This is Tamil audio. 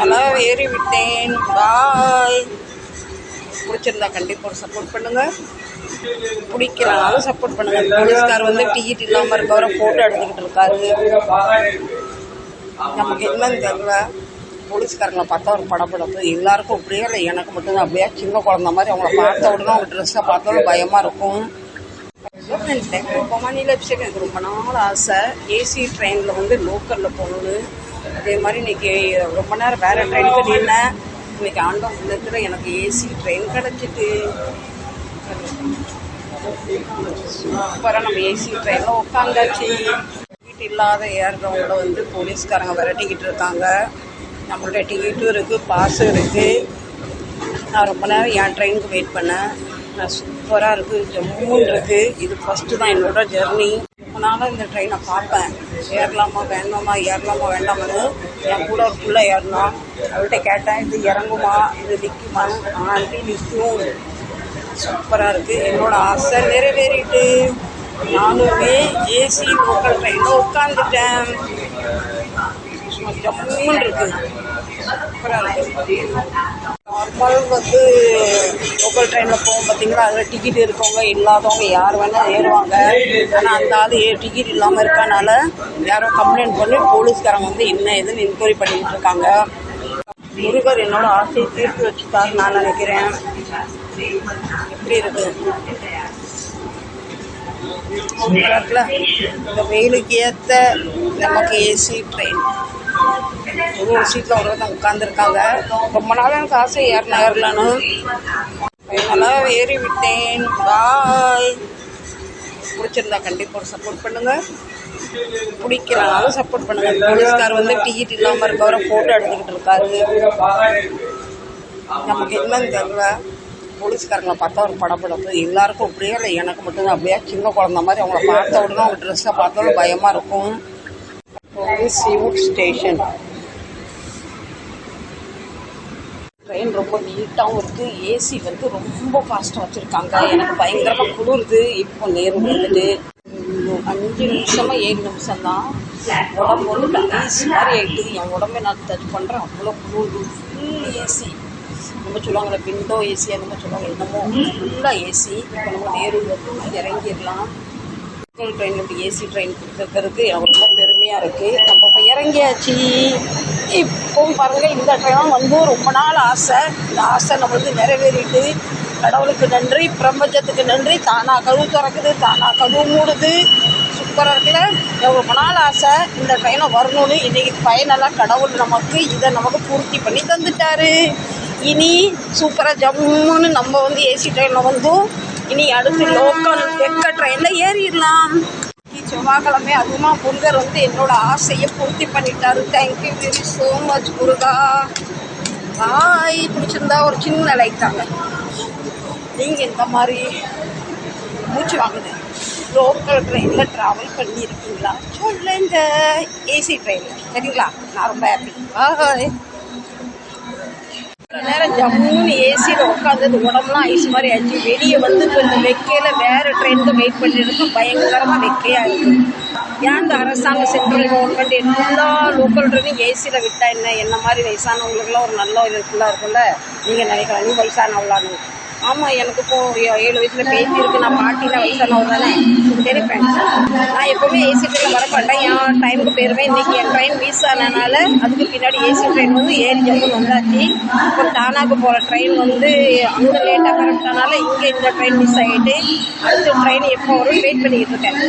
ஃபைனலாக ஏறிவிட்டேன். பாய். பிடிச்சிருந்தா கண்டிப்பாக ஒரு சப்போர்ட் பண்ணுங்கள், பிடிக்கலனாலும் சப்போர்ட் பண்ணுங்கள். போலீஸ்கார் வந்து டிக்கெட் இல்லாமல் இருக்கவரை ஃபோட்டோ எடுத்துக்கிட்டு இருக்காரு. நமக்கு என்னன்னு தெரியல. போலீஸ்காரங்களை பார்த்தா ஒரு படப்படப்பு எல்லாருக்கும் அப்படியே இல்லை, எனக்கு மட்டும்தான் அப்படியே சின்ன குழந்த மாதிரி அவங்கள பார்த்த உடனே அவங்க ட்ரெஸ்ஸை பார்த்தாலும் பயமாக இருக்கும். பொமானியில் விஷயம் எனக்கு ரொம்ப நாள் ஆசை, ஏசி ட்ரெயினில் வந்து லோக்கலில் போகணுன்னு. அதே மாதிரி இன்றைக்கி ரொம்ப நேரம் வேறு ட்ரெயினுக்கு நின்னேன். இன்றைக்கி ஆண்டவன் உள்ளத்தில் எனக்கு ஏசி ட்ரெயின் கிடச்சிட்டு சூப்பராக நம்ம ஏசி ட்ரெயினில் உட்காந்தாச்சு. டிக்கெட் இல்லாத ஏறுறவங்கள வந்து போலீஸ்காரங்க விரட்டிக்கிட்டு இருக்காங்க. நம்மள்ட்ட டிக்கெட்டும் இருக்குது, பாஸும் இருக்குது. நான் ரொம்ப நேரம் என் ட்ரெயினுக்கு வெயிட் பண்ணேன். சூப்பராக இருக்குது, ஜம்முன்னு இருக்குது. இது ஃபஸ்ட்டு தான் என்னோட ஜெர்னி. அதனால் இந்த ட்ரெயினை பார்ப்பேன், ஏறலாமா வேண்டாமா ஏறலாமா வேண்டாமான்னு. என் கூட ஒரு ஃபுல்லாக ஏறலாம். அவள்கிட்ட கேட்டேன், இது இறங்குமா இது நிற்குமா? ஆண்டி நிற்கும். சூப்பராக இருக்குது. என்னோடய ஆசை நிறைவேறிட்டு நானுமே ஏசி லோக்கல் ட்ரெயினில் உட்காந்துட்டேன். ஜம்முன்னு இருக்குது, சூப்பராக இருக்குது. நார்மல் வந்து லோக்கல் ட்ரெயினில் போகும் பார்த்தீங்களா, அதில் டிக்கெட் இருக்கவங்க இல்லாதவங்க யார் வேணால் ஏறுவாங்க. ஆனால் அந்த ஆள் டிக்கெட் இல்லாமல் இருக்கனால யாரும் கம்ப்ளைண்ட் பண்ணி போலீஸ்காரங்க வந்து என்ன ஏதுன்னு என்கொயரி பண்ணிக்கிட்டு இருக்காங்க. முருகர் என்னோட ஆசையை தீர்த்து வச்சுட்டாரு நான் நினைக்கிறேன். எப்படி இருக்கு இருக்குல்ல, இந்த வெயிலுக்கு ஏற்ற நமக்கு ஏசி ட்ரெயின். ஒரு சீட்டில் ஒரு தான் உட்காந்துருக்காங்க. ரொம்ப நாள் எனக்கு ஆசை ஏறலான்னு. ஃபைனலாக ஏறிவிட்டேன். பாய். பிடிச்சிருந்தா கண்டிப்பாக ஒரு சப்போர்ட் பண்ணுங்கள், பிடிக்கலனாலும் சப்போர்ட் பண்ணுங்கள். போலீஸ்கார் வந்து டிக்கெட் இல்லாமல் இருக்கவரை ஃபோட்டோ எடுத்துக்கிட்டு இருக்காரு. நமக்கு என்னன்னு தெரியல. போலீஸ்காரங்களை பார்த்தா ஒரு படப்படப்பு எல்லாருக்கும் அப்படியே இல்லை, எனக்கு மட்டும்தான் அப்படியே சின்ன குழந்த மாதிரி அவங்கள பார்த்த உடனே அவங்க ட்ரெஸ்ஸை பார்த்தாலும் பயமாக இருக்கும். Seaweed station. ட்ரெயின் ரொம்ப நீட்டாகவும் இருக்குது. ஏசி வந்து ரொம்ப ஃபாஸ்ட்டாக வச்சுருக்காங்க. எனக்கு பயங்கரமாக குளிருது. இப்போ நேரம் வந்துட்டு 5 நிமிஷமாக 7 நிமிஷம்தான். உடம்பு வந்து ஐஸ் மாதிரி ஆகிட்டு என் உடம்பை நான் டச் பண்ணுறேன். அவ்வளோ குளிருது. Full AC. நம்ம சொல்லுவாங்களே விண்டோ ஏசி, அந்த மாதிரி சொல்லுவாங்க. என்னமோ ஃபுல்லாக ஏசி. இப்போ நம்ம நேரு வந்து இறங்கிடலாம். லோக்கல் ட்ரெயின் இப்படி ஏசி ட்ரெயின் கொடுத்துருக்கிறதுக்கு எனக்கு ரொம்ப பெருமையாக இருக்குது. நம்ம இப்போ இறங்கியாச்சு. இப்போவும் பாருங்கள், இந்த ட்ரெயினும் வந்து ரொம்ப நாள் ஆசை. இந்த ஆசை நம்மளுக்கு நிறைவேறிட்டு கடவுளுக்கு நன்றி, பிரபஞ்சத்துக்கு நன்றி. தானாக கழுவு திறக்குது, தானாக கழுவு மூடுது. சூப்பராக இருக்குல்ல. ரொம்ப நாள் ஆசை இந்த ட்ரெயினை வரணும்னு. இன்றைக்கி ஃபைனலாக கடவுள் நமக்கு இதை நமக்கு பூர்த்தி பண்ணி தந்துட்டாரு. இனி சூப்பராக ஜம்முன்னு நம்ம வந்து ஏசி ட்ரெயினில் வந்து இனி அடுத்து லோக்கல் எக்க ட்ரெயினில் ஏறிடலாம். செவ்வாய்க்கிழமை அதுமா முருகர் வந்து என்னோட ஆசையை பூர்த்தி பண்ணிட்டாரு. தேங்க்யூ வெரி ஸோ மச் முருகா. பாய். பிடிச்சிருந்தா ஒரு சின்ன லைக் தாங்க. நீங்கள் இந்த மாதிரி மூச்சு வாங்குது லோக்கல் ட்ரெயினில் ட்ராவல் பண்ணியிருக்கீங்களா சொல்லுங்க. ஏசி ட்ரெயினில் சரிங்களா? நான் ரொம்ப ஹாப்பி. பாய். நேரம் ஜம்முன்னு ஏசியில் உட்காந்தது உடம்புலாம் ஐஸ் மாதிரி ஆச்சு. வெளியே வந்து கொஞ்சம் வெக்கையில் வேறு ட்ரெயினுக்கு வெயிட் பண்ணிட்டு பயங்கரமாக வெக்கையாக இருக்குது. ஏன் இந்த அரசாங்கம் சென்ட்ரல் கவர்மெண்ட் எல்லா லோக்கல் ட்ரெயினும் ஏசியில் விட்டால் என்ன மாதிரி வயசானவங்களுக்குலாம் ஒரு நல்ல இது ஃபுல்லாக இருக்குல்ல. நீங்கள் நினைக்கலாம் நீ வயசானவளான்னு. ஆமாம், எனக்கு இப்போது 7 வயசில் பேசி இருக்குது. நான் பாட்டினா வயசானவர் தானே தெரிப்பேன். நான் எப்போவுமே ஏசி ட்ரெயினில் வரமாட்டேன். என் டைமுக்கு போயிருவேன். இன்றைக்கி என் ட்ரெயின் மிஸ் ஆனதுனால அதுக்கு பின்னாடி ஏசி ட்ரெயின் வந்து ஏறி ஜம்முன்னு வந்தாச்சு. இப்போ டானாக்கு போகிற ட்ரெயின் வந்து அங்கே லேட்டாக கரெக்டானால இங்கே இந்த ட்ரெயின் மிஸ் ஆகிட்டு அடுத்த ட்ரெயின் எப்போ வரும் வெயிட் பண்ணிக்கிட்டு இருக்கேன்.